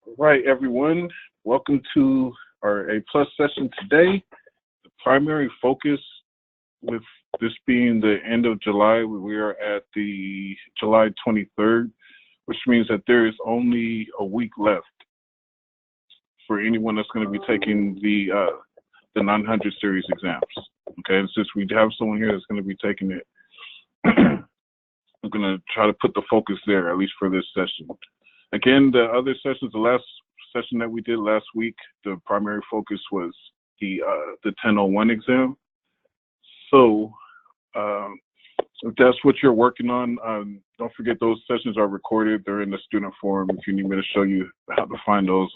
All right, everyone. Welcome to our A plus session today. The primary focus with this being the end of July, we are at the July 23rd, which means that there is only a week left for anyone that's going to be taking the 900 series exams. Okay, and since we have someone here that's going to be taking it, I'm going to try to put the focus there, at least for this session. Again, the other sessions, the last session that we did last week, the primary focus was the 1001 exam. So if that's what you're working on, don't forget those sessions are recorded. They're in the student forum. If you need me to show you how to find those,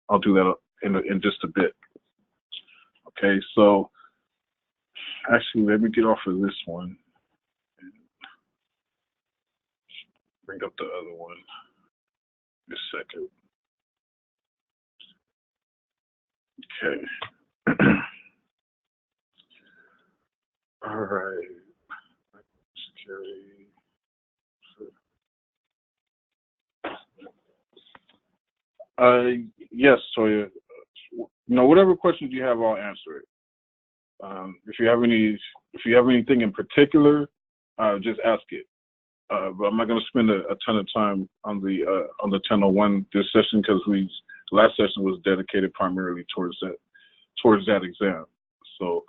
I'll do that in just a bit. Okay, so actually, let me get off of this one and bring up the other one. Just a second. Okay. All right. Security. Yes, Toya. Whatever questions you have, I'll answer it. If you have anything in particular, just ask it. But I'm not going to spend a ton of time on the 1001 this session because last session was dedicated primarily towards that exam. So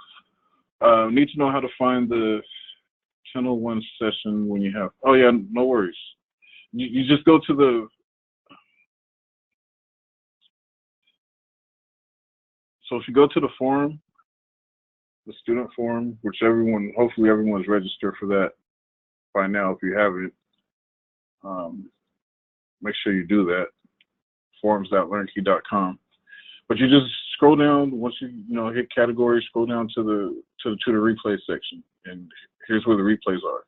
need to know how to find the 1001 session when you have. Oh yeah, no worries. You just go to the. So if you go to the forum, the student forum, which hopefully everyone's registered for that by now. If you haven't, make sure you do that. Forums.learnkey.com. But you just scroll down once you hit categories. Scroll down to the replay section, and here's where the replays are.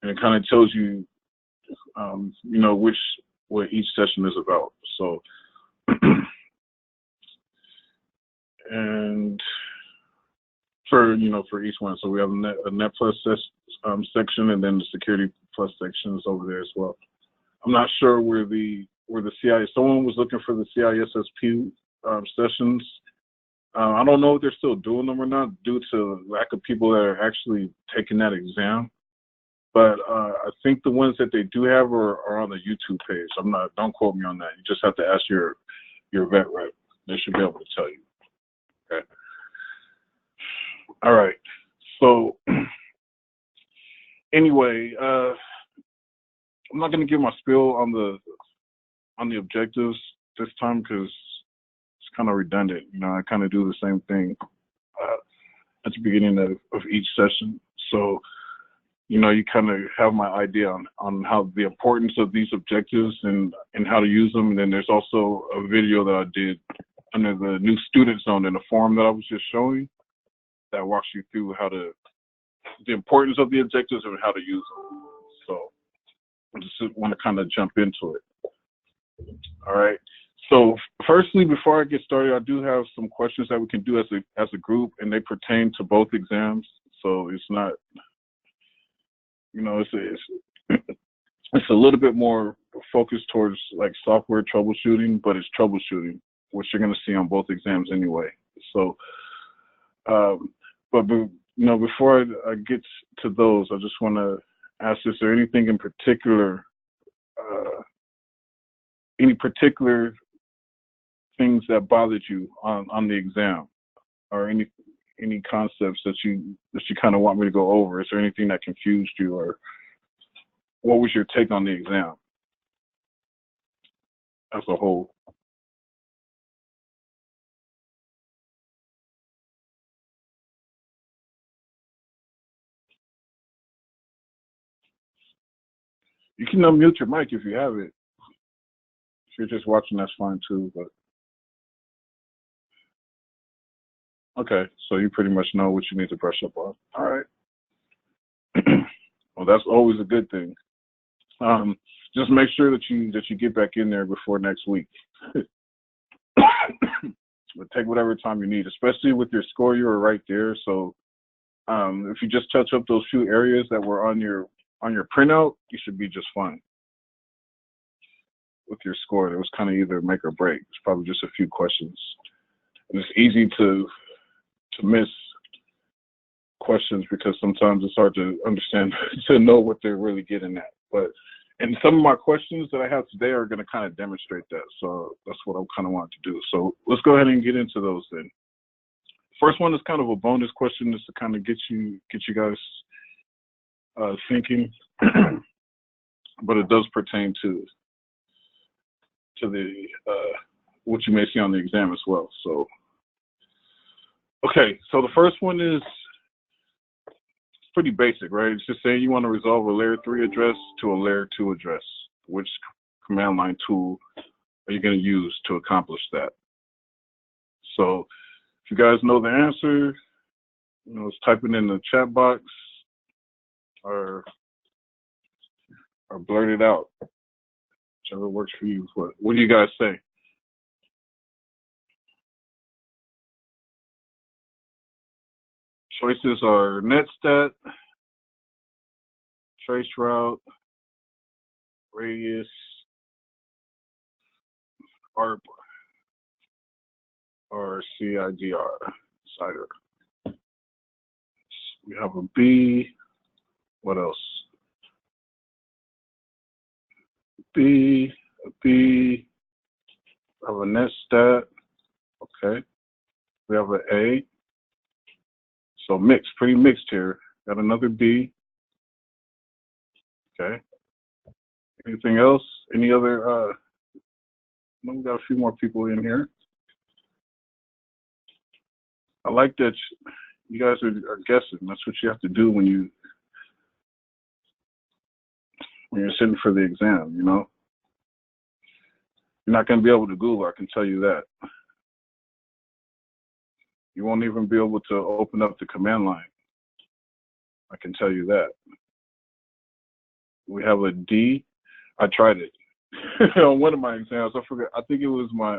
And it kind of tells you, what each session is about. So, and for each one, so we have a net plus section, and then the security plus section is over there as well. I'm not sure where the CI. Someone was looking for the CISSP sessions. I don't know if they're still doing them or not due to lack of people that are actually taking that exam. But I think the ones that they do have are on the YouTube page. Don't quote me on that. You just have to ask your vet rep. They should be able to tell you. Okay. All right. So anyway, I'm not going to give my spiel on the objectives this time because it's kind of redundant. I kind of do the same thing at the beginning of each session. So, you kind of have my idea on how the importance of these objectives and how to use them. And then there's also a video that I did under the new student zone in the forum that I was just showing that walks you through the importance of the objectives and how to use them. So I just want to kind of jump into it. All right. So firstly, before I get started, I do have some questions that we can do as a group, and they pertain to both exams. So it's not, it's a little bit more focused towards like software troubleshooting, but it's troubleshooting, which you're going to see on both exams anyway. So, but before I get to those, I just want to ask: is there anything in particular, any particular things that bothered you on the exam, or any concepts that you kind of want me to go over? Is there anything that confused you, or what was your take on the exam as a whole? You can unmute your mic if you have it. If you're just watching, that's fine too. But okay, so you pretty much know what you need to brush up on. All right. Well, that's always a good thing. Just make sure that you get back in there before next week. But take whatever time you need, especially with your score. You were right there, so if you just touch up those few areas that were on your printout, you should be just fine. your score. It was kind of either make or break. It's probably just a few questions. And it's easy to miss questions because sometimes it's hard to understand to know what they're really getting at. But and some of my questions that I have today are going to kind of demonstrate that. So that's what I kind of want to do. So let's go ahead and get into those then. First one is kind of a bonus question, just to kind of get you guys thinking, but it does pertain to the what you may see on the exam as well. So, okay, so the first one is pretty basic, right? It's just saying you want to resolve a layer 3 address to a layer 2 address. Which command line tool are you going to use to accomplish that? So, if you guys know the answer, just type it in the chat box or blurt it out, whichever works for you. What do you guys say? Choices are netstat, traceroute, radius, ARP, or CIDR, CIDR. We have a B. What else? B, a B. We have a netstat. Okay. We have an A. So mixed, pretty mixed here. Got another B. Okay. Anything else? Any other? We got a few more people in here. I like that you guys are guessing. That's what you have to do when you're sitting for the exam. You're not going to be able to Google. I can tell you that. You won't even be able to open up the command line. I can tell you that. We have a D. I tried it on one of my exams. I forgot. I think it was my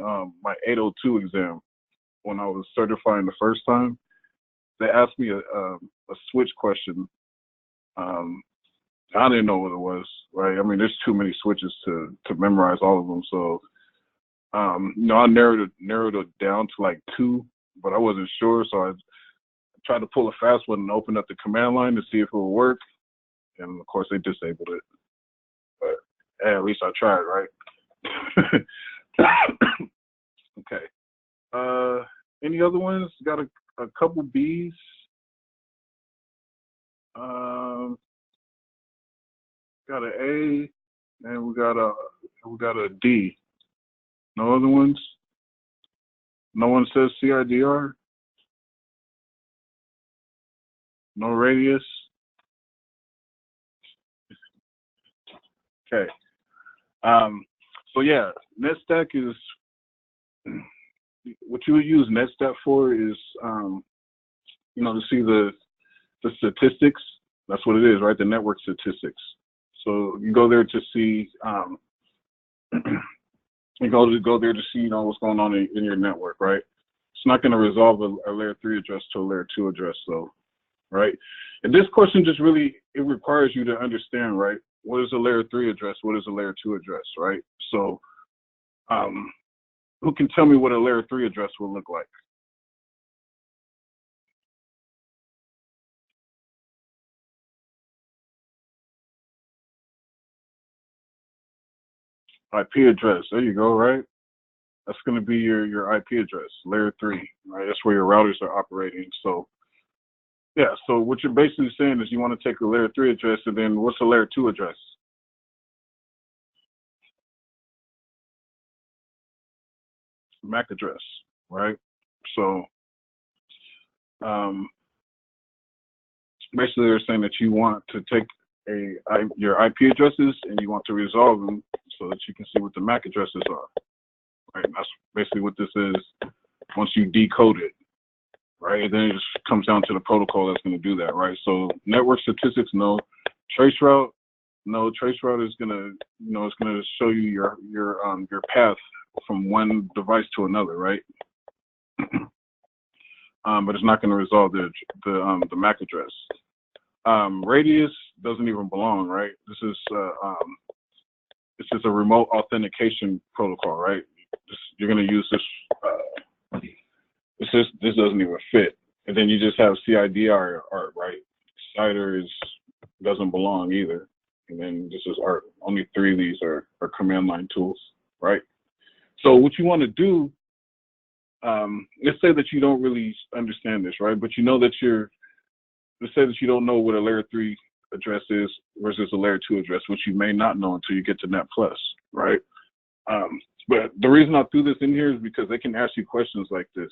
802 exam when I was certifying the first time. They asked me a switch question. I didn't know what it was. Right? I mean, there's too many switches to memorize all of them. So, I narrowed it down to like 2. But I wasn't sure, so I tried to pull a fast one and open up the command line to see if it would work. And of course, they disabled it. But hey, at least I tried, right? Okay. Any other ones? Got a couple B's. Got an A, and we got a D. No other ones? No one says CIDR? No radius? Okay. So yeah, NetStack is, what you would use NetStack for is, to see the statistics. That's what it is, right? The network statistics. So you go there to see, you go there to see, what's going on in your network, right? It's not going to resolve a layer 3 address to a layer 2 address, so, right? And this question just really, it requires you to understand, right? What is a layer 3 address? What is a layer 2 address, right? So, who can tell me what a layer 3 address will look like? IP address, there you go, right? That's going to be your IP address, layer 3, right? That's where your routers are operating. So, yeah, so what you're basically saying is you want to take a layer 3 address, and then what's a layer 2 address? MAC address, right? So, basically they're saying that you want to take your IP addresses and you want to resolve them so that you can see what the MAC addresses are, right? And that's basically what this is once you decode it, right? And then it just comes down to the protocol that's going to do that, right? So network statistics, no. Traceroute, no. Traceroute is going to, it's going to show you your path from one device to another, right? But it's not going to resolve the MAC address. Radius doesn't even belong, right? This is it's is a remote authentication protocol, right? You're going to use this. This doesn't even fit. And then you just have CIDR art, right? CIDR doesn't belong either. And then this is art. Only 3 of these are command line tools, right? So what you want to do, let's say that you don't really understand this, right? But you know that let's say that you don't know what a layer 3 address is versus a layer 2 address, which you may not know until you get to Net Plus, right? But the reason I threw this in here is because they can ask you questions like this.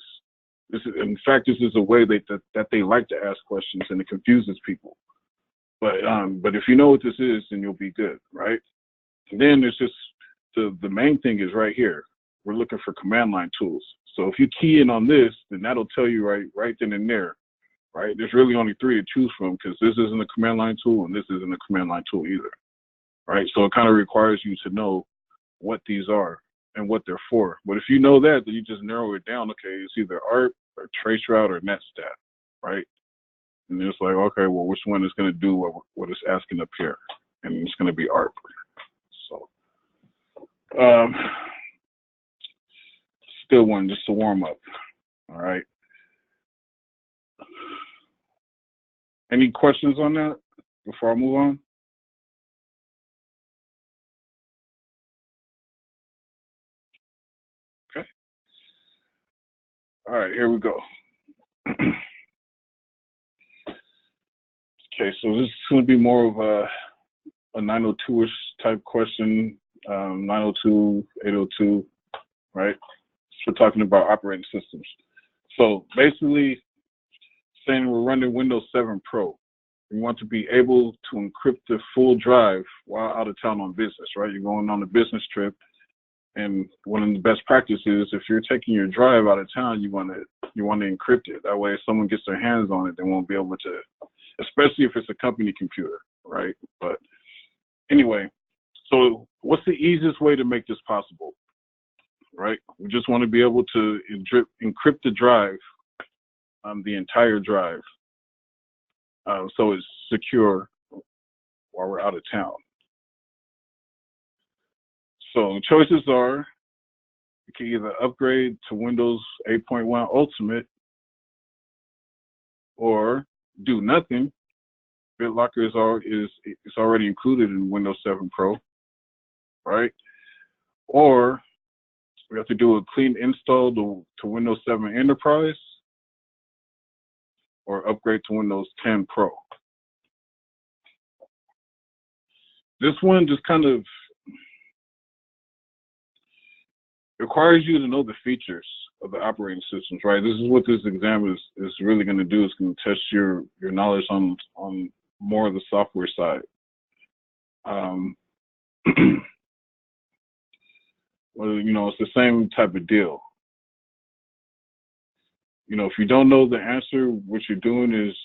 In fact, this is a way that they like to ask questions, and it confuses people. But if you know what this is, then you'll be good, right? And then there's just the main thing is right here. We're looking for command line tools. So if you key in on this, then that'll tell you right then and there, right? There's really only 3 to choose from because this isn't a command line tool and this isn't a command line tool either, right? So it kind of requires you to know what these are and what they're for. But if you know that, then you just narrow it down. Okay, it's either ARP or traceroute or netstat, right? And it's like, okay, well, which one is going to do what it's asking up here? And it's going to be ARP. So, still one just to warm up. All right. Any questions on that before I move on? Okay. All right, here we go. Okay, so this is going to be more of a 902-ish type question, 902, 802, right? So we're talking about operating systems. So basically, saying we're running Windows 7 Pro. We want to be able to encrypt the full drive while out of town on business, right? You're going on a business trip, and one of the best practices, if you're taking your drive out of town, you want to encrypt it. That way, if someone gets their hands on it, they won't be able to, especially if it's a company computer, right? But anyway, so what's the easiest way to make this possible, right? We just want to be able to encrypt the drive, the entire drive, so it's secure while we're out of town. So the choices are, you can either upgrade to Windows 8.1 Ultimate or do nothing. BitLocker is already included in Windows 7 Pro, right? Or we have to do a clean install to Windows 7 Enterprise or upgrade to Windows 10 Pro. This one just kind of requires you to know the features of the operating systems, right? This is what this exam is really going to do. It's going to test your knowledge on more of the software side. Well, it's the same type of deal. If you don't know the answer, what you're doing is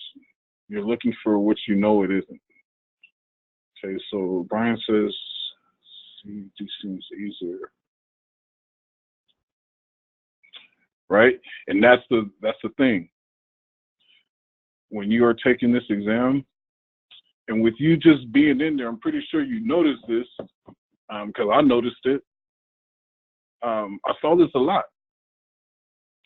you're looking for what you know it isn't. Okay, so Brian says CD seems easier, right? And that's the thing. When you are taking this exam, and with you just being in there, I'm pretty sure you noticed this, because I noticed it. I saw this a lot.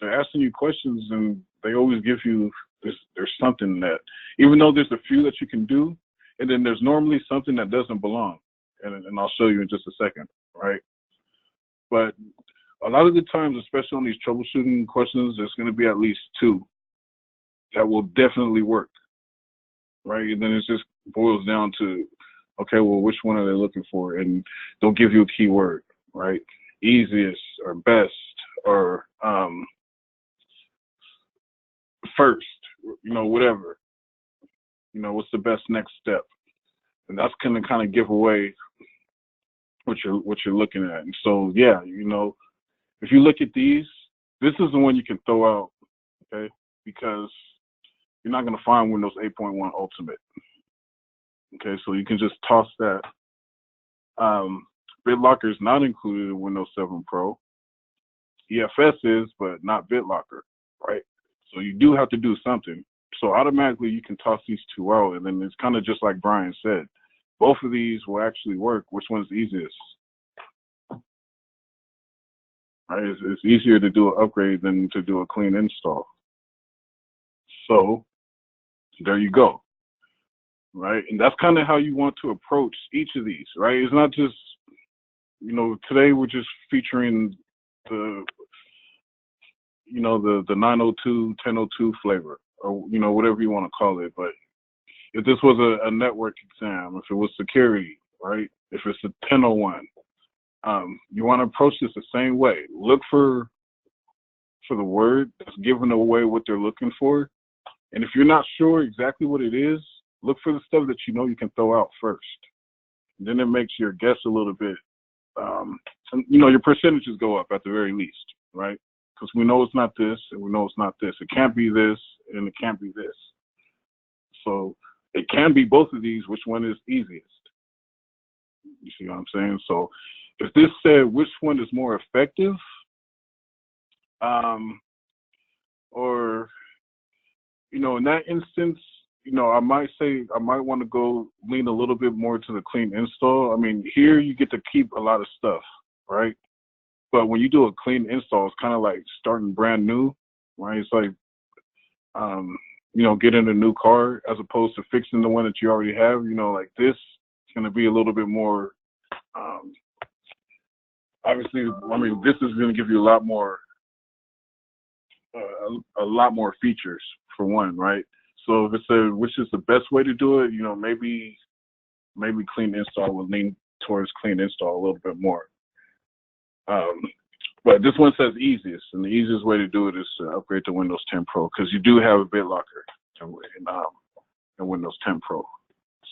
They're asking you questions, and they always give you this. There's something that, even though there's a few that you can do, and then there's normally something that doesn't belong, and I'll show you in just a second, right? But a lot of the times, especially on these troubleshooting questions, there's going to be at least 2 that will definitely work, right? And then it just boils down to, okay, well, which one are they looking for? And they'll give you a keyword, right? Easiest or best or first, whatever. What's the best next step? And that's going to kind of give away what you're looking at. And so, yeah, if you look at these, this is the one you can throw out, okay? Because you're not going to find Windows 8.1 Ultimate. Okay, so you can just toss that. BitLocker is not included in Windows 7 Pro. EFS is, but not BitLocker, right? So you do have to do something. So automatically you can toss these 2 out, and then it's kind of just like Brian said. Both of these will actually work. Which one's easiest? right? It's easier to do an upgrade than to do a clean install. So there you go, right? And that's kind of how you want to approach each of these, right? It's not just, today we're just featuring the, the 902, 1002 flavor, or, whatever you want to call it. But if this was a network exam, if it was security, right? If it's a 1001, you want to approach this the same way. Look for the word that's giving away what they're looking for. And if you're not sure exactly what it is, look for the stuff that you can throw out first. And then it makes your guess a little bit, your percentages go up at the very least, right? Because we know it's not this and we know it's not this. It can't be this and it can't be this. So it can be both of these. Which one is easiest? You see what I'm saying? So if this said which one is more effective, or, in that instance, I might want to go lean a little bit more to the clean install. I mean, here you get to keep a lot of stuff, right? But when you do a clean install, it's kind of like starting brand new, right? It's like, getting a new car as opposed to fixing the one that you already have. Like this is going to be a little bit more, obviously, this is going to give you a lot more features for one, right? So if it's which is the best way to do it, maybe clean install will lean towards clean install a little bit more. But this one says easiest, and the easiest way to do it is to upgrade to Windows 10 Pro, because you do have a BitLocker in Windows 10 Pro.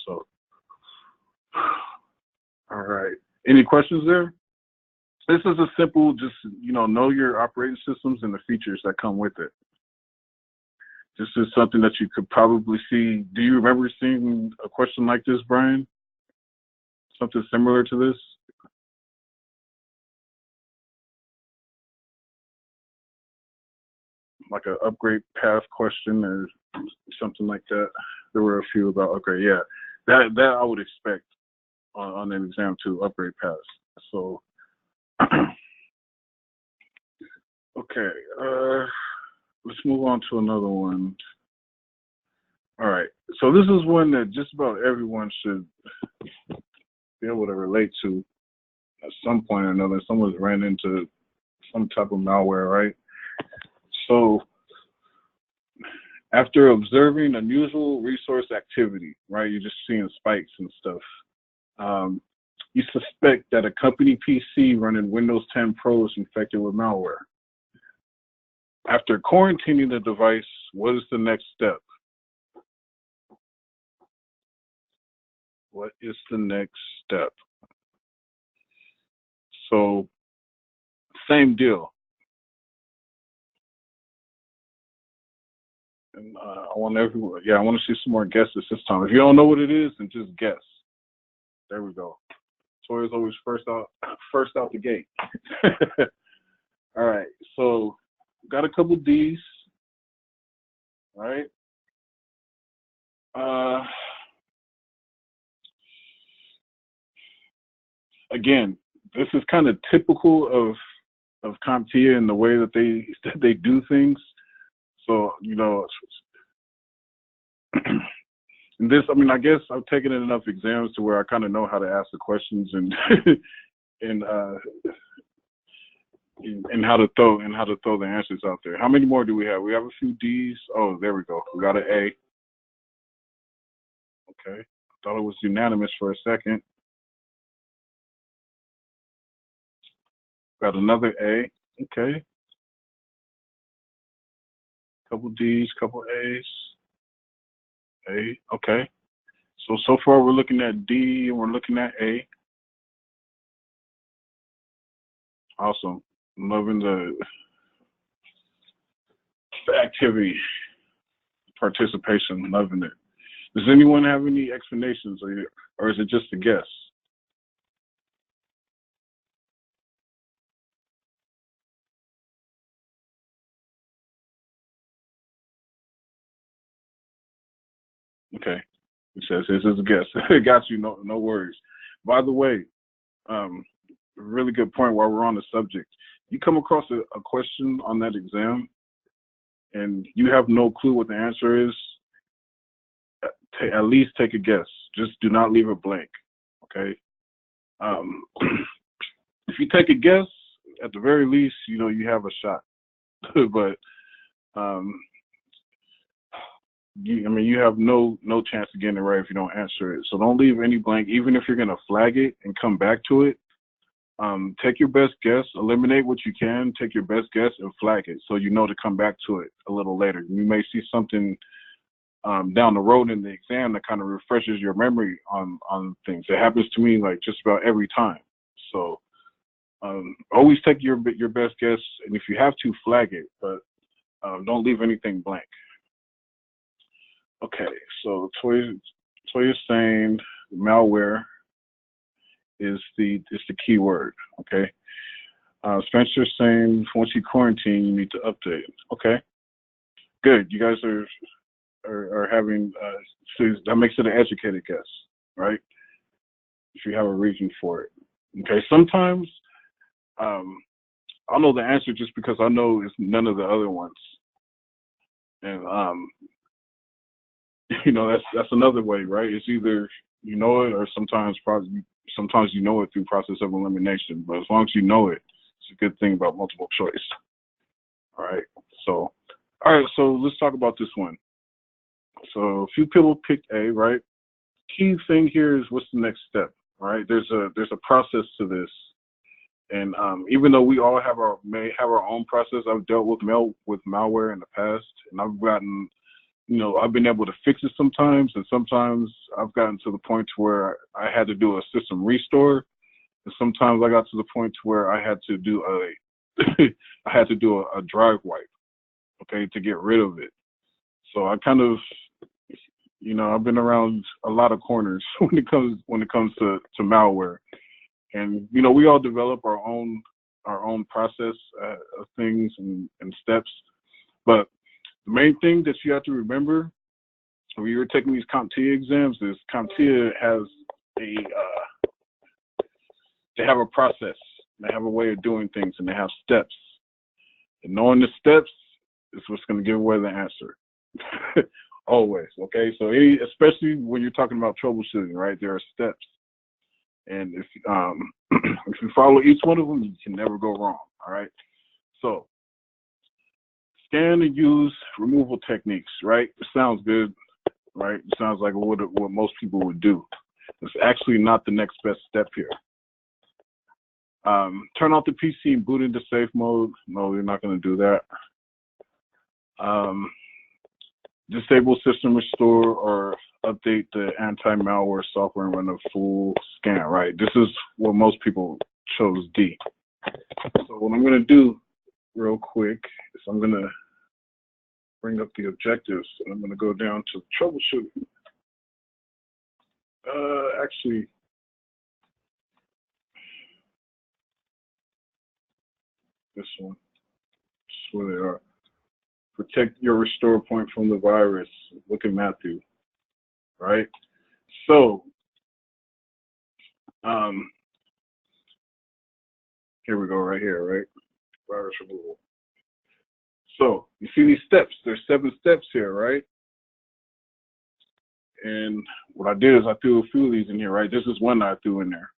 So, all right. Any questions there? This is a simple, just, know your operating systems and the features that come with it. This is something that you could probably see. Do you remember seeing a question like this, Brian? Something similar to this? Like an upgrade path question or something like that. There were a few about upgrade. Yeah, that I would expect on an exam too, upgrade paths. So, okay, let's move on to another one. All right, so this is one that just about everyone should be able to relate to at some point or another. Someone's ran into some type of malware, right? So after observing unusual resource activity, right, you're just seeing spikes and stuff, you suspect that a company PC running Windows 10 Pro is infected with malware. After quarantining the device, what is the next step? What is the next step? So, same deal. And I want to see some more guesses this time. If you don't know what it is, then just guess. There we go. Toya's always first out the gate. All right, so got a couple D's. All right. Again, this is kind of typical of CompTIA and the way that they do things. So, and this, I guess I've taken enough exams to where I kind of know how to ask the questions and and how to throw the answers out there. How many more do we have? We have a few D's. Oh, there we go. We got an A. Okay. I thought it was unanimous for a second. Got another A. Okay. Couple D's, couple A's. A. Okay. So far we're looking at D and we're looking at A. Awesome. I'm loving the activity, participation, loving it. Does anyone have any explanations, or is it just a guess? Okay. It says this is a guess. Got you. No worries. By the way, really good point while we're on the subject. you come across a question on that exam and you have no clue what the answer is, at least take a guess. Just do not leave it blank, okay? If you take a guess, at the very least, you know, you have a shot. But you have no chance of getting it right if you don't answer it. So don't leave any blank, even if you're gonna flag it and come back to it. Take your best guess, eliminate what you can, take your best guess and flag it so you know to come back to it a little later. You may see something down the road in the exam that kind of refreshes your memory on things. It happens to me like just about every time. So always take your best guess, and if you have to, flag it, but don't leave anything blank. Okay, so Toya's saying malware is the key word. Okay. Spencer's saying once you quarantine, you need to update. Okay. Good. You guys are having so that makes it an educated guess, right? If you have a reason for it. Okay. Sometimes I'll know the answer just because I know it's none of the other ones, and you know that's another way, right? It's either you know it or sometimes you know it through process of elimination. But as long as you know it, it's a good thing about multiple choice. All right. So let's talk about this one. So a few people picked A, right? Key thing here is what's the next step, all right? There's a process to this, and even though we all may have our own process, I've dealt with malware in the past, and I've gotten, you know, I've been able to fix it sometimes, and sometimes I've gotten to the point where I had to do a system restore, and sometimes I got to the point where I had to do a drive wipe, okay, to get rid of it. So I kind of, you know, I've been around a lot of corners when it comes to malware, and you know, we all develop our own process of things and steps, but the main thing that you have to remember when you're taking these CompTIA exams is CompTIA has they have a process, they have a way of doing things, and they have steps. And knowing the steps is what's going to give away the answer. Always, okay? So especially when you're talking about troubleshooting, right? There are steps. And if if you follow each one of them, you can never go wrong, all right? So scan and use removal techniques, right? It sounds good, right? It sounds like what most people would do. It's actually not the next best step here. Turn off the PC and boot into safe mode. No, you're not going to do that. Disable system restore or update the anti-malware software and run a full scan, right? This is what most people chose D. So what I'm going to do real quick is I'm going to bring up the objectives, and I'm going to go down to troubleshooting. Actually, this one, this is where they are. Protect your restore point from the virus. Look at Matthew, right? So, here we go, right here, right? Virus removal. So, you see these steps. There's 7 steps here, right? And what I did is I threw a few of these in here, right? This is one I threw in there,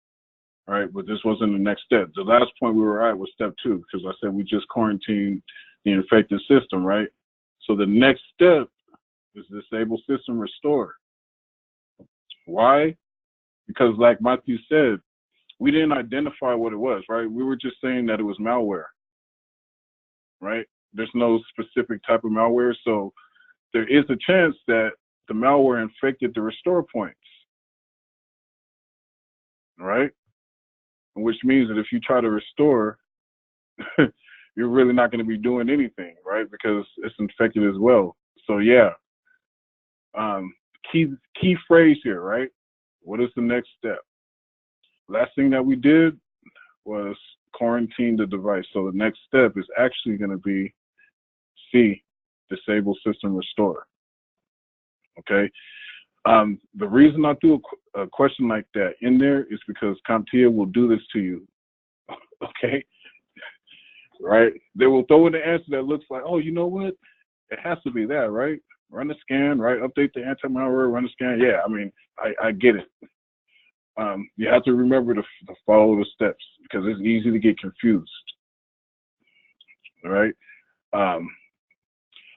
right? But this wasn't the next step. The last point we were at was step 2, because I said we just quarantined the infected system, right? So the next step is disable system restore. Why? Because like Matthew said, we didn't identify what it was, right? We were just saying that it was malware, right? There's no specific type of malware, so there is a chance that the malware infected the restore points, right? Which means that if you try to restore, you're really not going to be doing anything, right? Because it's infected as well. So yeah, key phrase here, right? What is the next step? Last thing that we did was quarantine the device. So the next step is actually going to be C, disable system restore. Okay. The reason I threw a question like that in there is because CompTIA will do this to you. Okay. right? They will throw in the answer that looks like, oh, you know what? It has to be that, right? Run a scan, right? Update the anti-malware, run a scan. Yeah, I mean, I get it. You have to remember to follow the steps because it's easy to get confused, all right?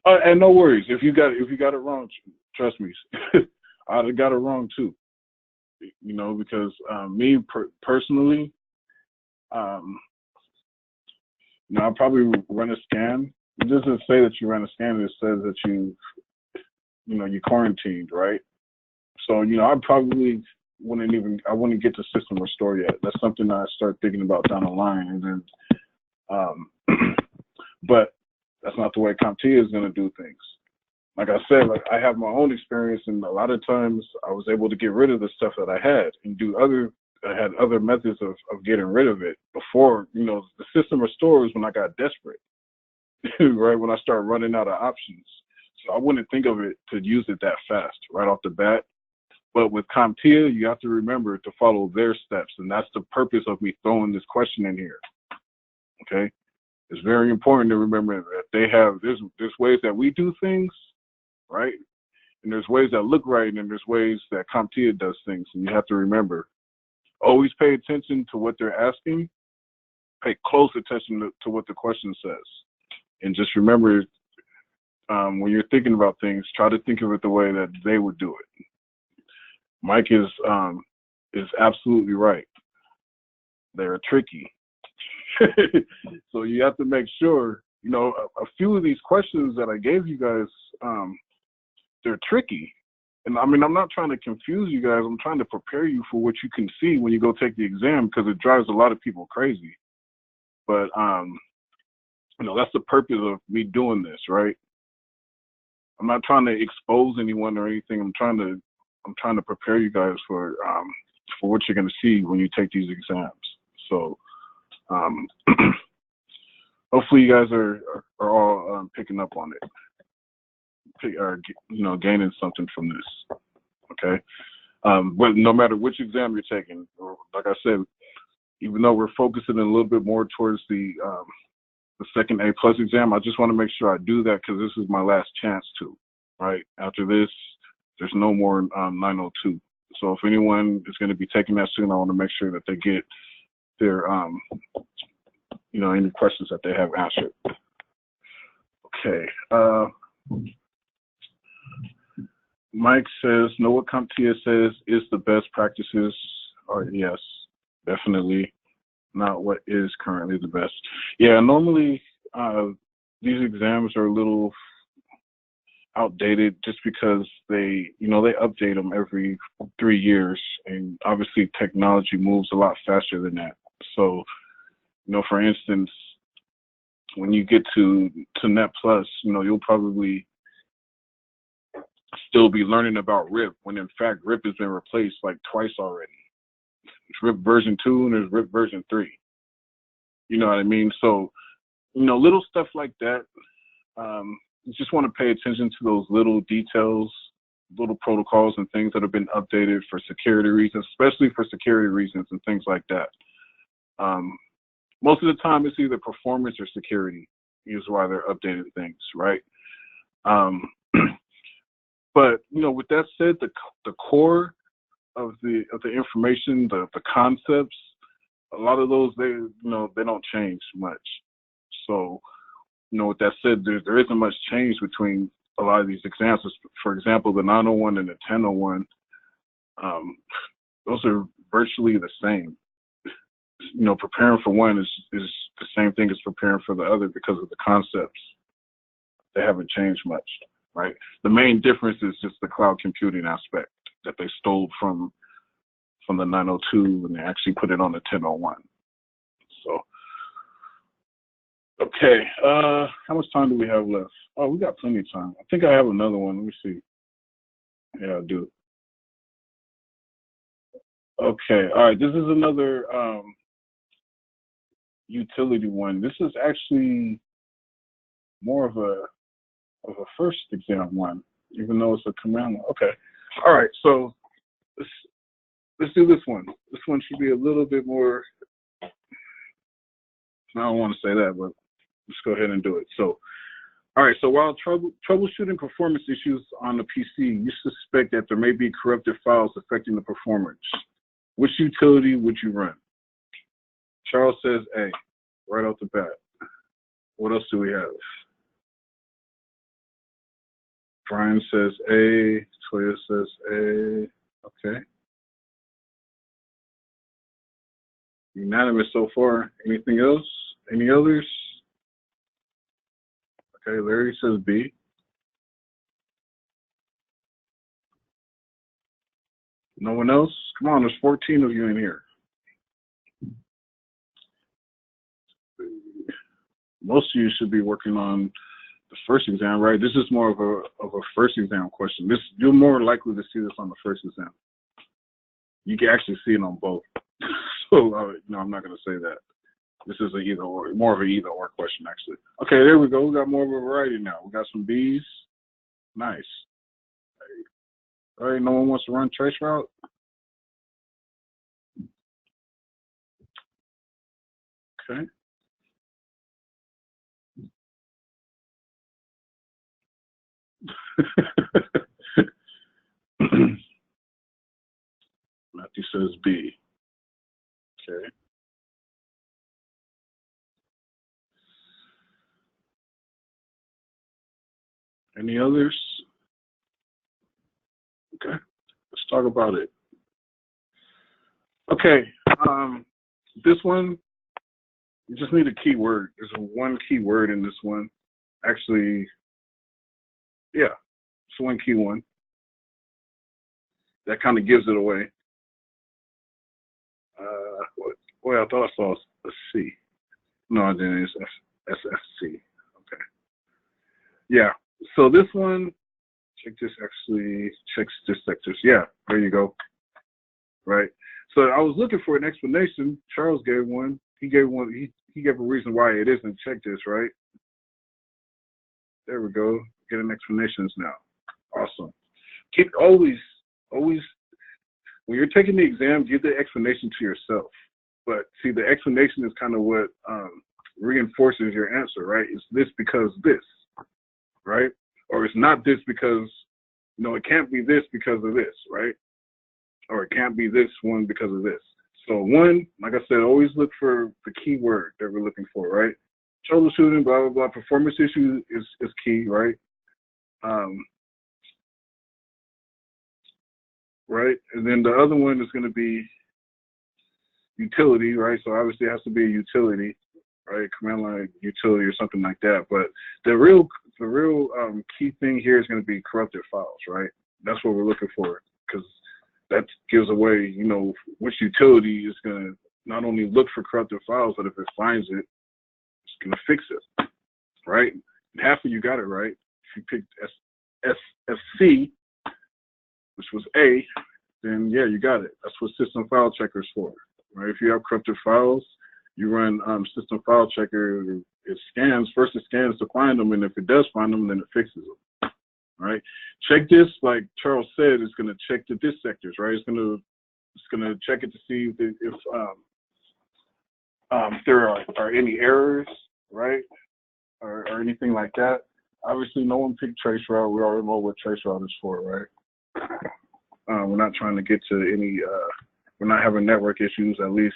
And no worries if you got it wrong. Trust me, I'd have got it wrong too. You know, because me personally, you know, I probably run a scan. It doesn't say that you ran a scan. It says that you know, you quarantined, right? So, you know, I probably I wouldn't get the system restored yet. That's something I start thinking about down the line. And then, but that's not the way CompTIA is going to do things. Like I said, like I have my own experience, and a lot of times I was able to get rid of the stuff that I had and I had other methods of getting rid of it before, you know, the system restores when I got desperate, right? When I start running out of options. So I wouldn't think of it to use it that fast right off the bat. But with CompTIA, you have to remember to follow their steps. And that's the purpose of me throwing this question in here. Okay. It's very important to remember that there's ways that we do things, right? And there's ways that look right, and there's ways that CompTIA does things. And you have to remember, always pay attention to what they're asking, pay close attention to what the question says. And just remember, when you're thinking about things, try to think of it the way that they would do it. Mike is absolutely right. They're tricky. So you have to make sure, you know, a few of these questions that I gave you guys, they're tricky. And I mean, I'm not trying to confuse you guys. I'm trying to prepare you for what you can see when you go take the exam, because it drives a lot of people crazy. But, you know, that's the purpose of me doing this, right? I'm not trying to expose anyone or anything. I'm trying to prepare you guys for what you're going to see when you take these exams. So hopefully you guys are all picking up on it, or, you know, gaining something from this. Okay. But no matter which exam you're taking, like I said, even though we're focusing a little bit more towards the second A+ exam, I just want to make sure I do that because this is my last chance to, right? After this, there's no more 902. So if anyone is going to be taking that soon, I want to make sure that they get their, you know, any questions that they have answered. Okay. Mike says, know what CompTIA says is the best practices are yes, definitely not what is currently the best. Yeah, normally these exams are a little outdated just because they, you know, they update them every 3 years, and obviously technology moves a lot faster than that. So, you know, for instance, when you get to Net Plus, you know, you'll probably still be learning about RIP when in fact RIP has been replaced like twice already. It's RIP version 2 and there's RIP version 3. You know what I mean? So, you know, little stuff like that. You just want to pay attention to those little details, little protocols and things that have been updated for security reasons, especially for security reasons and things like that. Most of the time it's either performance or security is why they're updating things, right? But, you know, with that said, the core of the information, the concepts, a lot of those, they don't change much. So, you know, with that said, there isn't much change between a lot of these exams. For example, the 901 and the 1001, those are virtually the same. You know, preparing for one is the same thing as preparing for the other because of the concepts. They haven't changed much, right? The main difference is just the cloud computing aspect that they stole from the 902 and they actually put it on the 1001. So, okay, how much time do we have left? Oh, we got plenty of time. I think I have another one. Let me see. Yeah, I do. Okay, all right. This is another utility one. This is actually more of a first exam one, even though it's a command one. Okay, all right. So let's do this one. This one should be a little bit more. I don't want to say that, but let's go ahead and do it. So, all right, so while troubleshooting performance issues on the PC, you suspect that there may be corrupted files affecting the performance. Which utility would you run? Charles says A, right off the bat. What else do we have? Brian says A, Toya says A, okay. Unanimous so far. Anything else? Any others? Okay, Larry says B. No one else? Come on, there's 14 of you in here. Most of you should be working on the first exam, right? This is more of a first exam question. You're more likely to see this on the first exam. You can actually see it on both. So no, I'm not going to say that. This is an either or, more of an either or question actually. Okay, there we go. We got more of a variety now. We got some B's. Nice. All right, no one wants to run trace route? Okay. Matthew says B. Okay. Any others? Okay, let's talk about it. Okay, this one, you just need a keyword. There's one keyword in this one. Actually, yeah, it's one key one. That kind of gives it away. Well, I thought I saw a C. No, I didn't. It's SSC. Okay. Yeah. So this one, check this actually, checks this sectors. Yeah, there you go. Right. So I was looking for an explanation. Charles gave one. He gave one. He gave a reason why it isn't. Check this, right? There we go. Getting explanations now. Awesome. Keep always, when you're taking the exam, give the explanation to yourself. But see, the explanation is kind of what reinforces your answer, right? It's this because this, right? Or it's not this because, no, it can't be this because of this, right? Or it can't be this one because of this. So one, like I said, always look for the key word that we're looking for, right? Troubleshooting, blah, blah, blah. Performance issue is key, right? Right? And then the other one is going to be utility, right? So obviously it has to be a utility, right? Command line utility or something like that. But the real key thing here is going to be corrupted files, right? That's what we're looking for, because that gives away, you know, which utility is going to not only look for corrupted files, but if it finds it, it's going to fix it, right? And half of you got it right. If you picked SFC, which was A, then yeah, you got it. That's what system file checker is for, right? If you have corrupted files, you run system file checker. It scans to find them, and if it does find them, then it fixes them, right? Check this, like Charles said, it's going to check the disk sectors, right? It's going to check it to see if there are any errors, right, or anything like that. Obviously, no one picked traceroute. We already know what traceroute is for, right? We're not trying to get to any, we're not having network issues, at least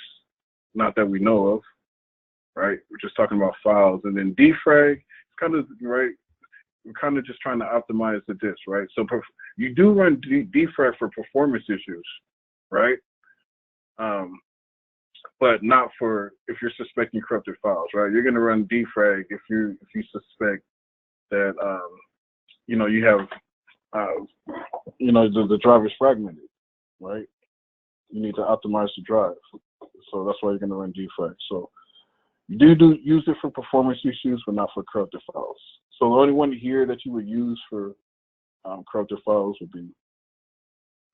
not that we know of, right? We're just talking about files. And then defrag, it's kind of, right, we're kind of just trying to optimize the disk, right? So you do run defrag for performance issues, right? But not for if you're suspecting corrupted files, right? You're going to run defrag if you suspect that, you know, you have, you know, the drive is fragmented, right? You need to optimize the drive. So that's why you're going to run defrag. So you do use it for performance issues, but not for corrupted files. So the only one here that you would use for corrupted files would be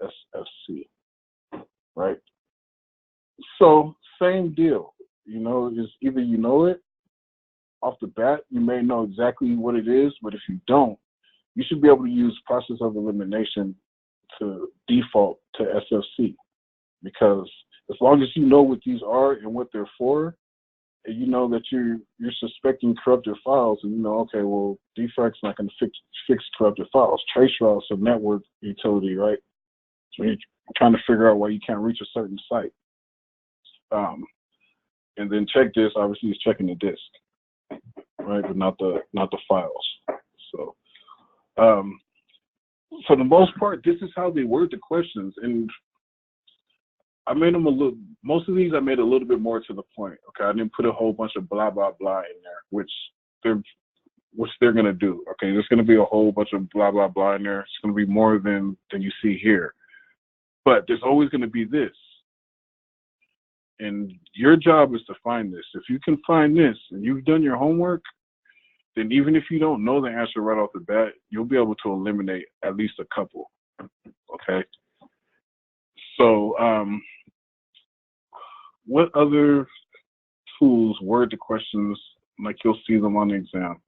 SFC, right? So same deal, you know, is either you know it off the bat, you may know exactly what it is, but if you don't, you should be able to use process of elimination to default to SFC, because as long as you know what these are and what they're for, and you know that you're suspecting corrupted files, and you know, okay, well, defect's not going to fix corrupted files. Traceroutes a network utility, right? So you're trying to figure out why you can't reach a certain site. And then check disk obviously is checking the disk, right, but not the files. So for the most part, this is how they word the questions, and I made them most of these I made a little bit more to the point. Okay, I didn't put a whole bunch of blah blah blah in there, which they're gonna do. Okay, there's gonna be a whole bunch of blah blah blah in there. It's gonna be more than you see here, but there's always gonna be this. And your job is to find this. If you can find this and you've done your homework, then even if you don't know the answer right off the bat, you'll be able to eliminate at least a couple. Okay. So, what other tools word the questions like you'll see them on the exam?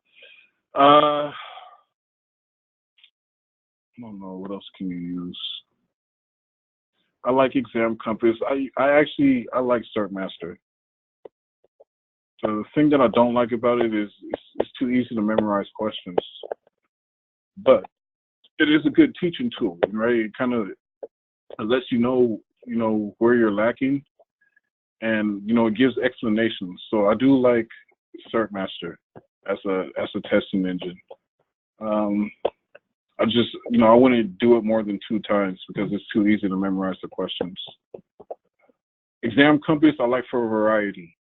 I don't know, what else can you use? I like Exam Compass. I like CertMaster. The thing that I don't like about it is it's too easy to memorize questions. But it is a good teaching tool, right? It kind of lets you know where you're lacking, and it gives explanations. So I do like CertMaster as a testing engine. I wouldn't do it more than 2 times because it's too easy to memorize the questions. Exam Compass I like for variety.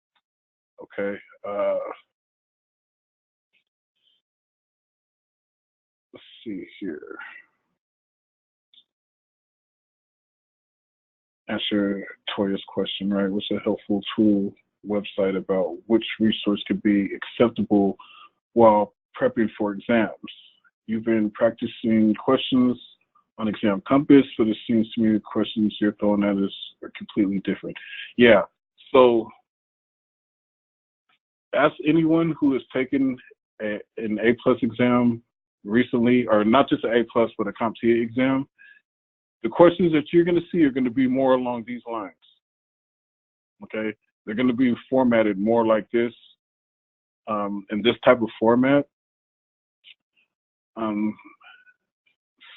Okay. Let's see here. Answer Toya's question, right? What's a helpful tool website about which resource could be acceptable while prepping for exams? You've been practicing questions on Exam Compass, but it seems to me the questions you're throwing at us are completely different. Yeah, so ask anyone who has taken an A+ exam recently, or not just an A+, but a CompTIA exam. The questions that you're going to see are going to be more along these lines. Okay, they're going to be formatted more like this, in this type of format.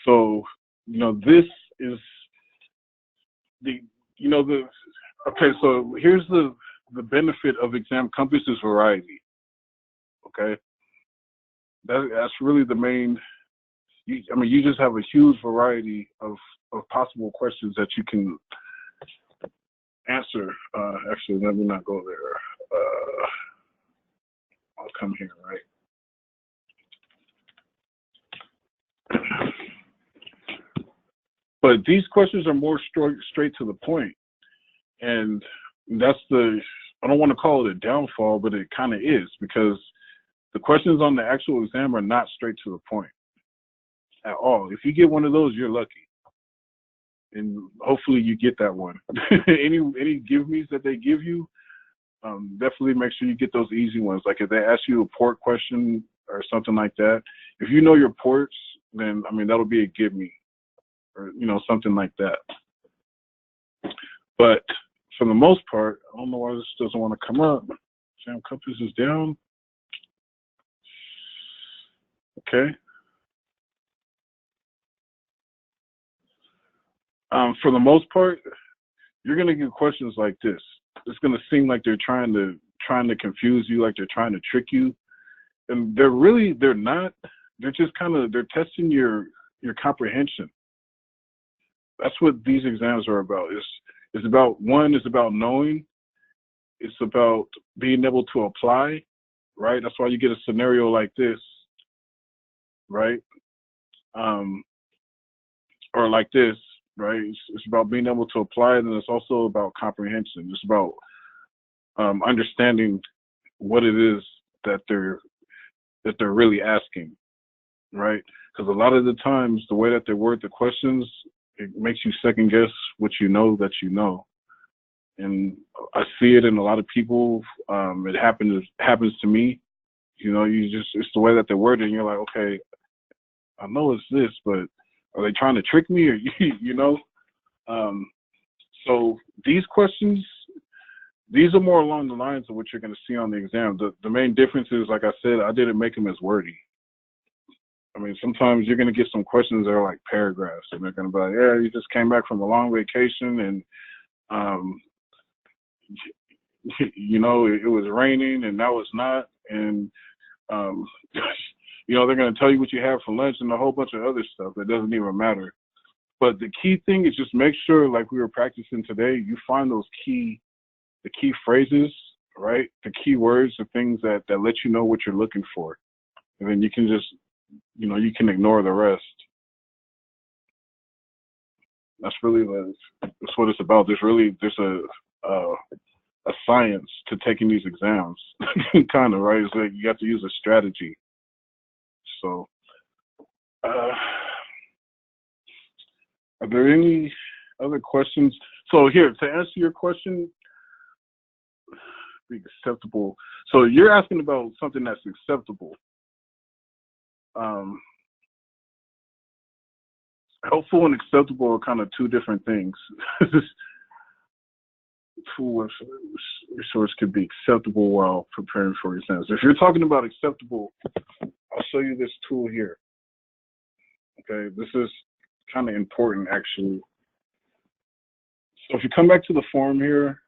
So this is okay. So here's the benefit of Exam Compass is variety. Okay, that's really the main. You just have a huge variety of possible questions that you can answer. Actually, let me not go there. I'll come here, right? But these questions are more straight to the point, and that's I don't want to call it a downfall, but it kind of is, because the questions on the actual exam are not straight to the point at all. If you get one of those, you're lucky, and hopefully you get that one. any give me's that they give you, definitely make sure you get those easy ones. Like if they ask you a port question or something like that, if you know your ports, then that'll be a give me, or something like that. But for the most part, I don't know why this doesn't want to come up. Exam Compass is down. Okay. For the most part, you're gonna get questions like this. It's gonna seem like they're trying to confuse you, like they're trying to trick you, and they're not. They're just they're testing your comprehension. That's what these exams are about. It's about knowing. It's about being able to apply, right? That's why you get a scenario like this, right? Or like this, right? It's about being able to apply, and it's also about comprehension. It's about understanding what it is that they're really asking, right? Because a lot of the times, the way that they word the questions, it makes you second guess what you know that you know. And I see it in a lot of people. It happens to me. It's the way that they word it, and you're like, okay, I know it's this, but are they trying to trick me, or So these questions, these are more along the lines of what you're going to see on the exam. The main difference is, like I said, I didn't make them as wordy. I mean, sometimes you're going to get some questions that are like paragraphs, and they're going to be like, yeah, you just came back from a long vacation, and, you know, it was raining, and now it's not, and, you know, they're going to tell you what you have for lunch and a whole bunch of other stuff that doesn't even matter. But the key thing is just make sure, like we were practicing today, you find those the key phrases, right? The key words, the things that let you know what you're looking for. And then you can just, you know, you can ignore the rest. That's what it's about. There's a science to taking these exams, kind of, right? It's like you have to use a strategy. So, are there any other questions? So here, to answer your question, be acceptable. So you're asking about something that's acceptable. Helpful and acceptable are kind of two different things. Tool resource could be acceptable while preparing for exams. If you're talking about acceptable, I'll show you this tool here. Okay, this is kind of important actually. So if you come back to the form here,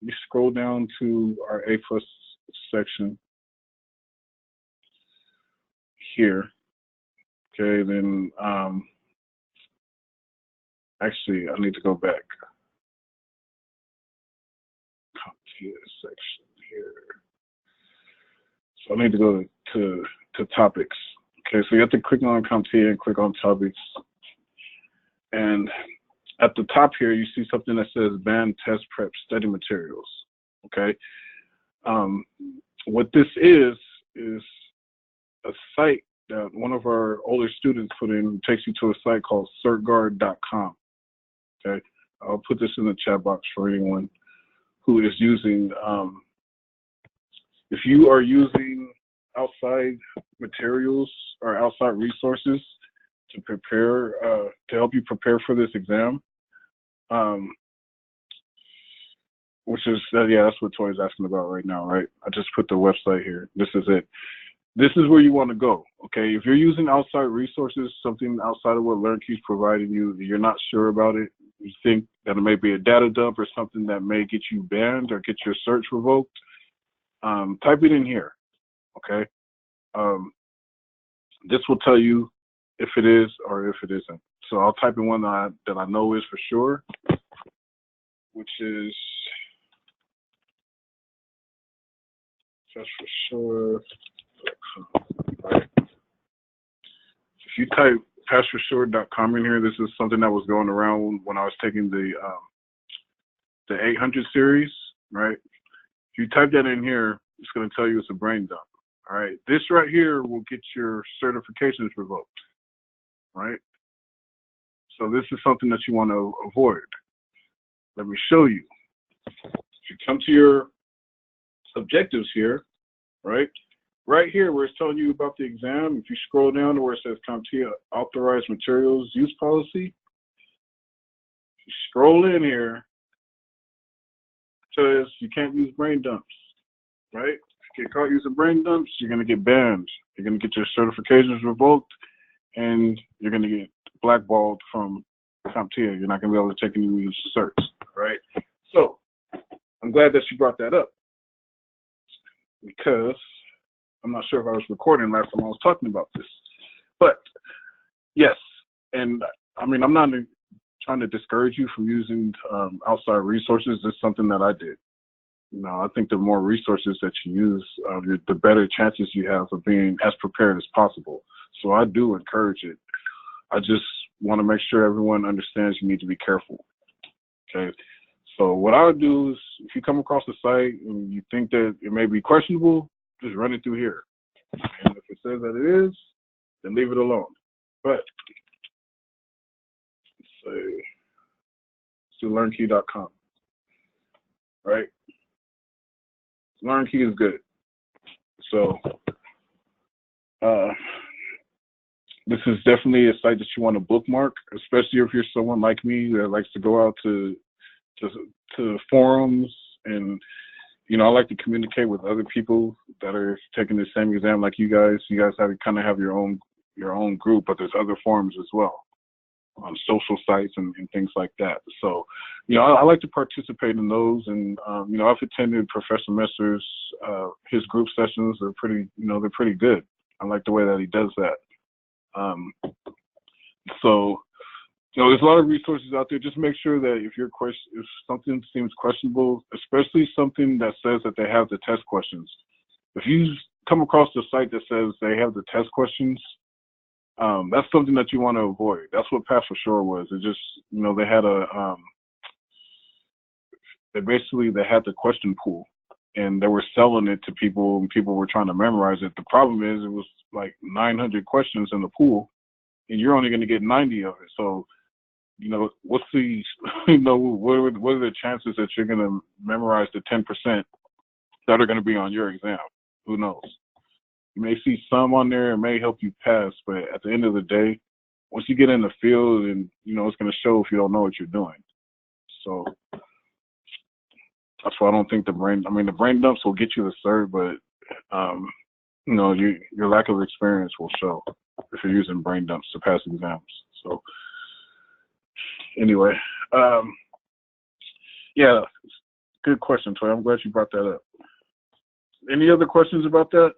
you scroll down to our A+ section here. Okay, then actually I need to go back. Section here. So I need to go to topics. Okay, so you have to click on CompTIA and click on topics. And at the top here, you see something that says Band Test Prep Study Materials. Okay. What this is a site that one of our older students put in, takes you to a site called certguard.com. Okay. I'll put this in the chat box for anyone who is using, if you are using outside materials or outside resources to prepare, to help you prepare for this exam, which is, yeah, that's what Toy's asking about right now, right? I just put the website here. This is it. This is where you want to go, okay? If you're using outside resources, something outside of what LearnKey's providing you, you're not sure about it, you think that it may be a data dump or something that may get you banned or get your search revoked, type it in here, okay? This will tell you if it is or if it isn't. So I'll type in one that I know is for sure, which is just for sure. Right. If you type passforsure.com in here, this is something that was going around when I was taking the 800 series, right? If you type that in here, it's going to tell you it's a brain dump. All right. This right here will get your certifications revoked, right? So this is something that you want to avoid. Let me show you. If you come to your objectives here, right? Right here where it's telling you about the exam, if you scroll down to where it says CompTIA Authorized Materials Use Policy, if you scroll in here, it says you can't use brain dumps, right? If you get caught using brain dumps, you're going to get banned. You're going to get your certifications revoked, and you're going to get blackballed from CompTIA. You're not going to be able to take any of these certs, right? So I'm glad that you brought that up, because I'm not sure if I was recording last time I was talking about this, but yes, and I mean, I'm not trying to discourage you from using outside resources. It's something that I did. You know, I think the more resources that you use, the better chances you have of being as prepared as possible. So I do encourage it. I just want to make sure everyone understands you need to be careful. Okay. So what I would do is, if you come across a site and you think that it may be questionable, just run it through here. And if it says that it is, then leave it alone. But let's say, let's do LearnKey.com, right? LearnKey is good. So this is definitely a site that you want to bookmark, especially if you're someone like me that likes to go out to forums and I like to communicate with other people that are taking the same exam like you guys. You guys have to kind of have your own group, but there's other forums as well on social sites and things like that. So, I like to participate in those, and I've attended Professor Messer's his group sessions. They're pretty good. I like the way that he does that. So, there's a lot of resources out there. Just make sure that if something seems questionable, especially something that says that they have the test questions, if you come across the site that says they have the test questions, that's something that you want to avoid. That's what Pass for Sure was. It just, they had they had the question pool, and they were selling it to people, and people were trying to memorize it. The problem is it was like 900 questions in the pool, and you're only going to get 90 of it. So, what's the, what are the chances that you're going to memorize the 10% that are going to be on your exam? Who knows? You may see some on there, it may help you pass, but at the end of the day, once you get in the field, and it's going to show if you don't know what you're doing. So that's why I don't think the brain dumps will get you the cert, but your lack of experience will show if you're using brain dumps to pass exams. So anyway, yeah, good question, Toy. I'm glad you brought that up. Any other questions about that?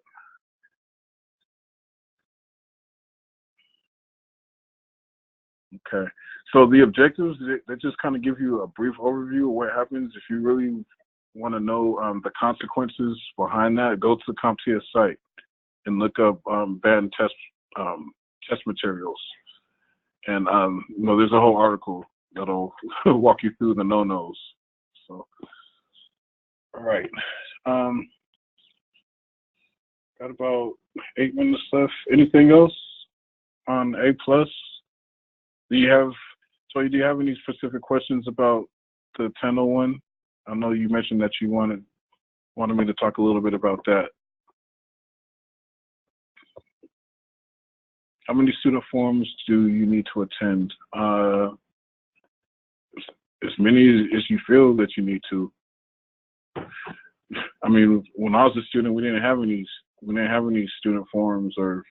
Okay. So the objectives, they just kind of give you a brief overview of what happens. If you really want to know the consequences behind that, go to the CompTIA site and look up banned test materials. And, there's a whole article that'll walk you through the no-nos. So, all right. Got about 8 minutes left. Anything else on A+? Do you have any specific questions about the 1001? I know you mentioned that you wanted me to talk a little bit about that. How many student forums do you need to attend? As many as you feel that you need to. I mean, when I was a student, we didn't have any student forums, or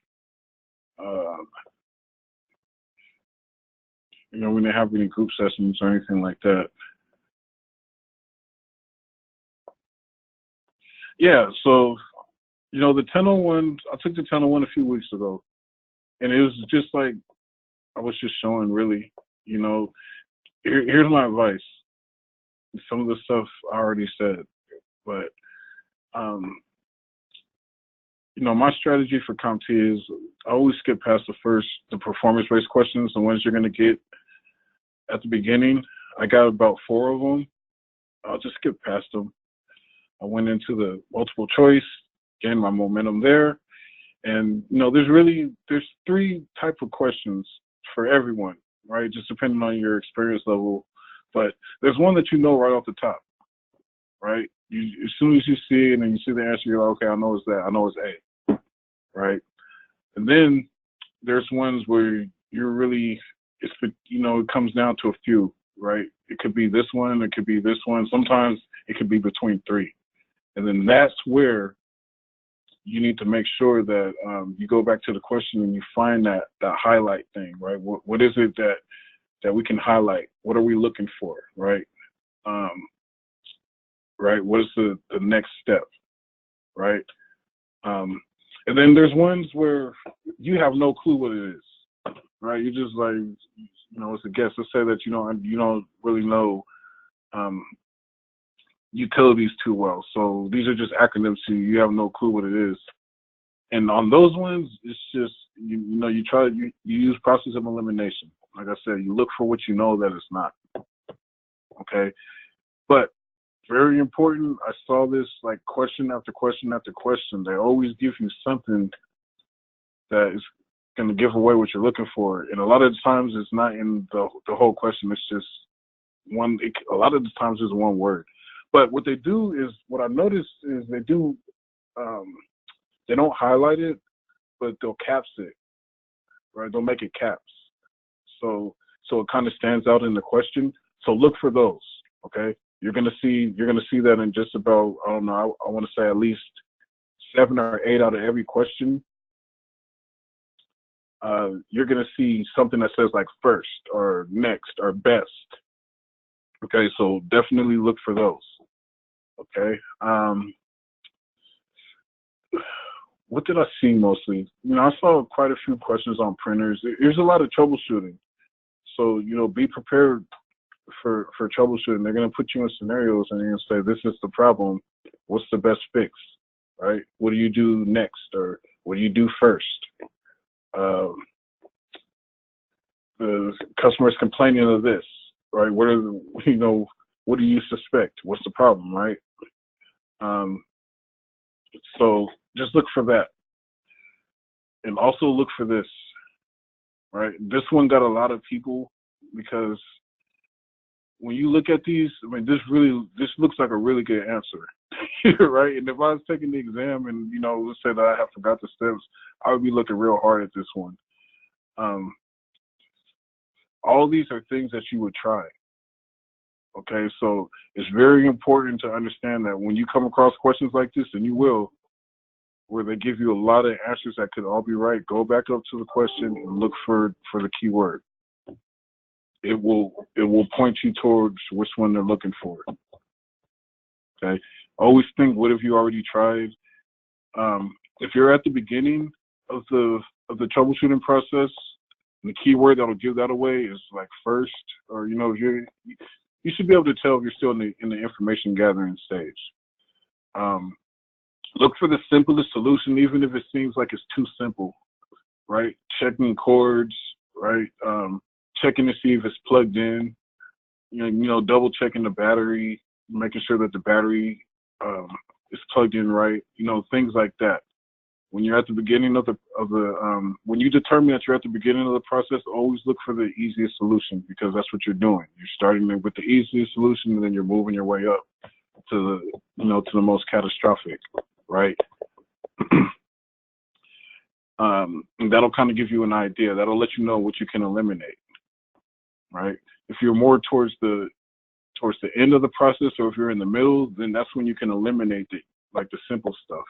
we didn't have any group sessions or anything like that. Yeah, so the 1001, I took the 1001 a few weeks ago, and it was just like I was just showing, really, here's my advice. Some of the stuff I already said, but my strategy for CompTIA is I always skip past the performance-based questions, the ones you're going to get at the beginning. I got about 4 of them. I'll just skip past them. I went into the multiple choice, gained my momentum there. And, there's 3 types of questions for everyone, right? Just depending on your experience level. But there's one that right off the top, right? As soon as you see it and you see the answer, you're like, okay, I know it's that. I know it's A, right? And then there's ones where you're really, it comes down to a few, right? It could be this one, it could be this one. Sometimes it could be between 3. And then that's where you need to make sure that you go back to the question and you find that highlight thing, right? What is it that we can highlight? What are we looking for, right? Right? What is the next step, right? And then there's ones where you have no clue what it is, right? You just like, it's a guess. Let's say that you don't really know utilities too well. So these are just acronyms to you. You have no clue what it is. And on those ones, it's just, you use process of elimination. Like I said, you look for what you know that it's not. Okay. But very important, I saw this like question after question after question. They always give you something that is going to give away what you're looking for. And a lot of the times it's not in the whole question. It's just a lot of the times it's one word. But what they do is, what I noticed is they don't highlight it, but they'll caps it, right? They'll make it caps. So it kind of stands out in the question. So look for those, okay? You're gonna see that in just about, I don't know, I want to say at least 7 or 8 out of every question. You're gonna see something that says like first or next or best. Okay, so definitely look for those. Okay. What did I see mostly? I saw quite a few questions on printers. There's a lot of troubleshooting. So, be prepared for troubleshooting. They're going to put you in scenarios and they're going to say, this is the problem. What's the best fix, right? What do you do next? Or what do you do first? The customer's complaining of this, right? What do you suspect? What's the problem, right? So just look for that. And also look for this, right? This one got a lot of people because when you look at these, this looks like a really good answer, right? And if I was taking the exam and, let's say that I have forgot the steps, I would be looking real hard at this one. All these are things that you would try. Okay, so it's very important to understand that when you come across questions like this, and you will, where they give you a lot of answers that could all be right, go back up to the question and look for the keyword. It will point you towards which one they're looking for. Okay, always think, what have you already tried? If you're at the beginning of the troubleshooting process, the keyword that'll give that away is like first, or you should be able to tell if you're still in the information gathering stage. Look for the simplest solution, even if it seems like it's too simple, right? Checking cords, right? Checking to see if it's plugged in, double checking the battery, making sure that the battery is plugged in right, things like that. When you're at the beginning of when you determine that you're at the beginning of the process, always look for the easiest solution, because that's what you're doing. You're starting with the easiest solution, and then you're moving your way up to the most catastrophic, right? And that'll kind of give you an idea. That'll let you know what you can eliminate, right? If you're more towards the end of the process, or if you're in the middle, then that's when you can eliminate the simple stuff,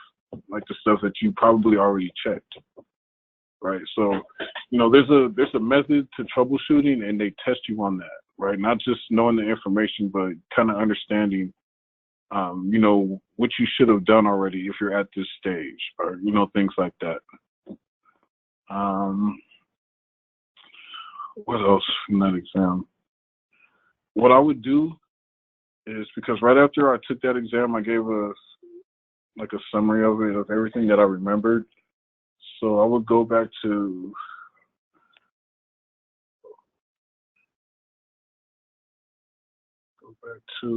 like the stuff that you probably already checked, right? So, there's a method to troubleshooting, and they test you on that, right? Not just knowing the information, but kind of understanding, what you should have done already if you're at this stage, or, things like that. What else from that exam? What I would do is, because right after I took that exam, I gave a summary of it, of everything that I remembered. So I would go back to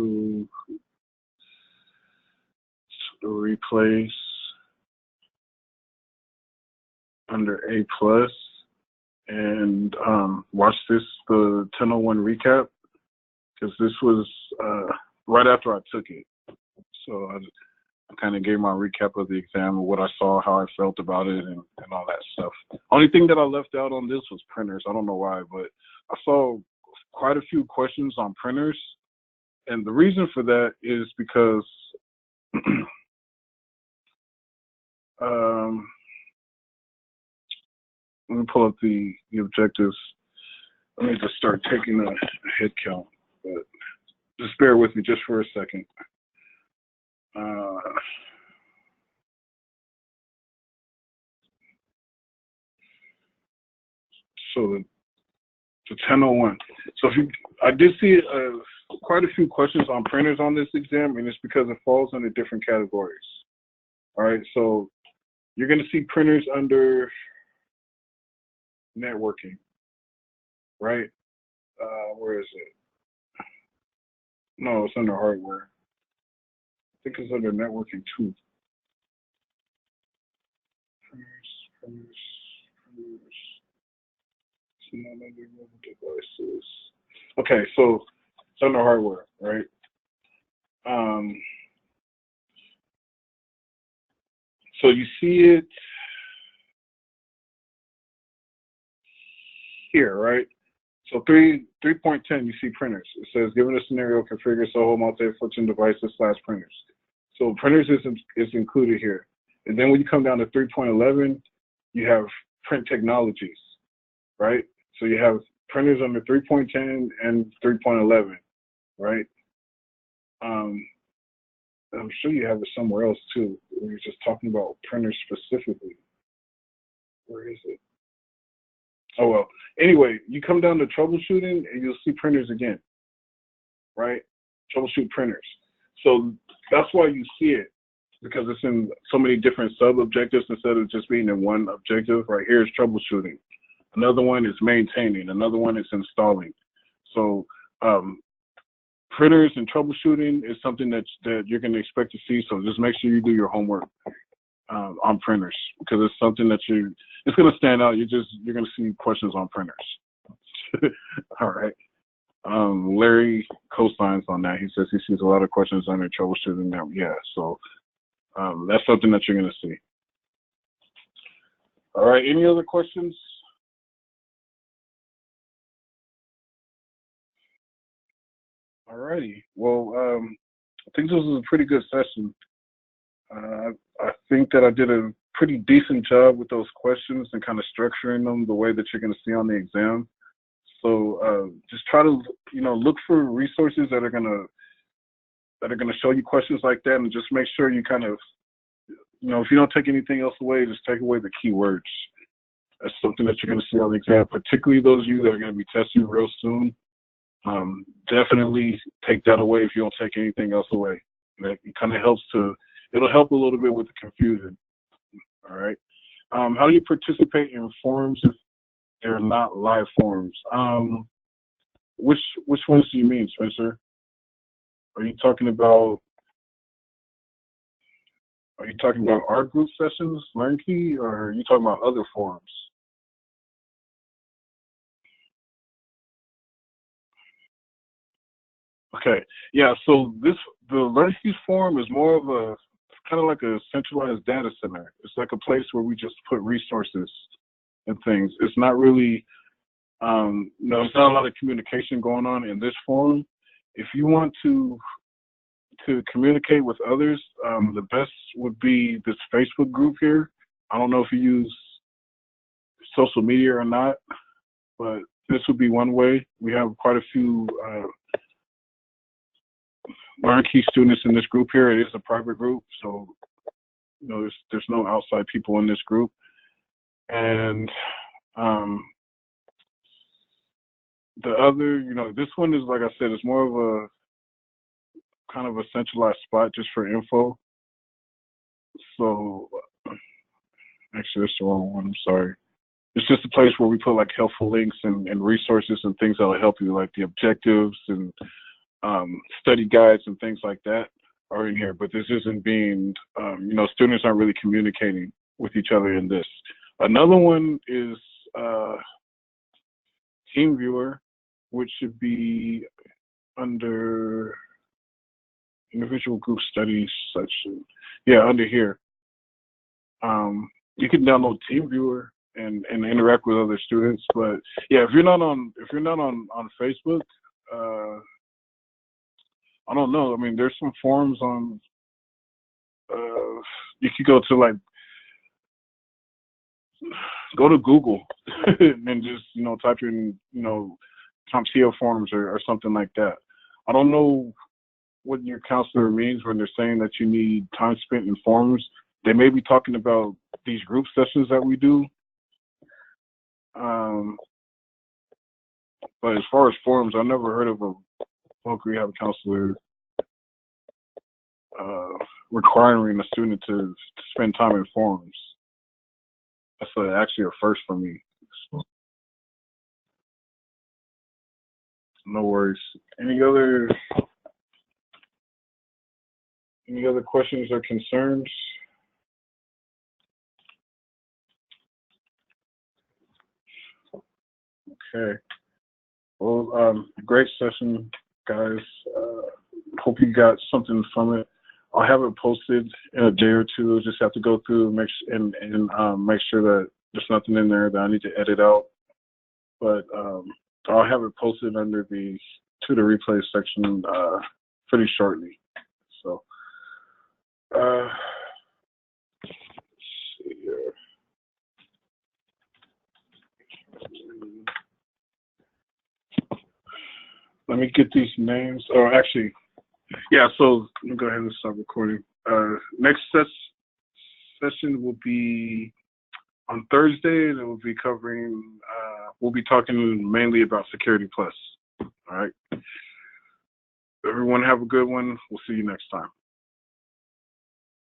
the replays under A plus, and watch the 1001 recap, because this was right after I took it. So I kind of gave my recap of the exam, and what I saw, how I felt about it, and all that stuff. Only thing that I left out on this was printers. I don't know why, but I saw quite a few questions on printers, and the reason for that is because let me pull up the objectives. I need to start taking a head count, but just bear with me just for a second. So the 1001. So I did see quite a few questions on printers on this exam, and it's because it falls under different categories. All right, so you're going to see printers under networking, right? Where is it? No, it's under hardware. I think it's under networking too. Printers. Devices. Okay, so it's under hardware, right? So you see it here, right? So 3.10, you see printers. It says, given a scenario, configure Soho multi-function devices / printers. So printers is included here. And then when you come down to 3.11, you have print technologies, right? So you have printers under 3.10 and 3.11, right? I'm sure you have it somewhere else too. We're just talking about printers specifically. Where is it? Oh, well. Anyway, you come down to troubleshooting and you'll see printers again, right? Troubleshoot printers. So that's why you see it, because it's in so many different sub-objectives instead of just being in one objective. Right here is troubleshooting. Another one is maintaining. Another one is installing. So printers and troubleshooting is something that you're going to expect to see. So just make sure you do your homework on printers, because it's something that it's going to stand out. You're going to see questions on printers. All right. Larry co-signs on that. He says he sees a lot of questions under troubleshooting now. Yeah. So that's something that you're going to see. All right. Any other questions? All righty. Well, I think this was a pretty good session. I think that I did a pretty decent job with those questions and kind of structuring them the way that you're going to see on the exam. So just try to, look for resources that are going to show you questions like that, and just make sure you kind of, if you don't take anything else away, just take away the keywords. That's something that you're going to see on the exam, particularly those of you that are going to be testing real soon. Definitely take that away if you don't take anything else away. It kind of it'll help a little bit with the confusion. All right. How do you participate in forums if they're not live forums? Which ones do you mean, Spencer? Are you talking about our group sessions, LearnKey, or are you talking about other forums? Okay, yeah, so the LearnKey forum is more of a kind of like a centralized data center. It's like a place where we just put resources and things. It's not really, there's not a lot of communication going on in this forum. If you want to communicate with others, the best would be this Facebook group here. I don't know if you use social media or not, but this would be one way. We have quite a few LearnKey students in this group here. It is a private group, so there's no outside people in this group. And the other, this one is, like I said, it's more of a kind of a centralized spot just for info. So actually, that's the wrong one. I'm sorry. It's just a place where we put like helpful links and resources and things that will help you, like the objectives and study guides and things like that are in here. But this isn't being, students aren't really communicating with each other in this. Another one is TeamViewer, which should be under individual group studies section. Yeah, under here. You can download TeamViewer and interact with other students. But yeah, if you're not on Facebook, I don't know. I mean, there's some forums on. You could go to Google and just type in CompTIA forums or something like that. I don't know what your counselor means when they're saying that you need time spent in forums. They may be talking about these group sessions that we do. But as far as forums, I've never heard of a folk rehab counselor requiring a student to spend time in forums. That's actually a first for me. So, no worries. Any other questions or concerns? Okay. Well, great session, guys. Hope you got something from it. I'll have it posted in a day or two. Just have to go through and make sure that there's nothing in there that I need to edit out. But I'll have it posted under the to the replay section pretty shortly. So let's see here. Let me get these names. Or actually, yeah. So let me go ahead and start recording. Next session will be on Thursday, and it will be covering. We'll be talking mainly about Security Plus. All right. Everyone have a good one. We'll see you next time.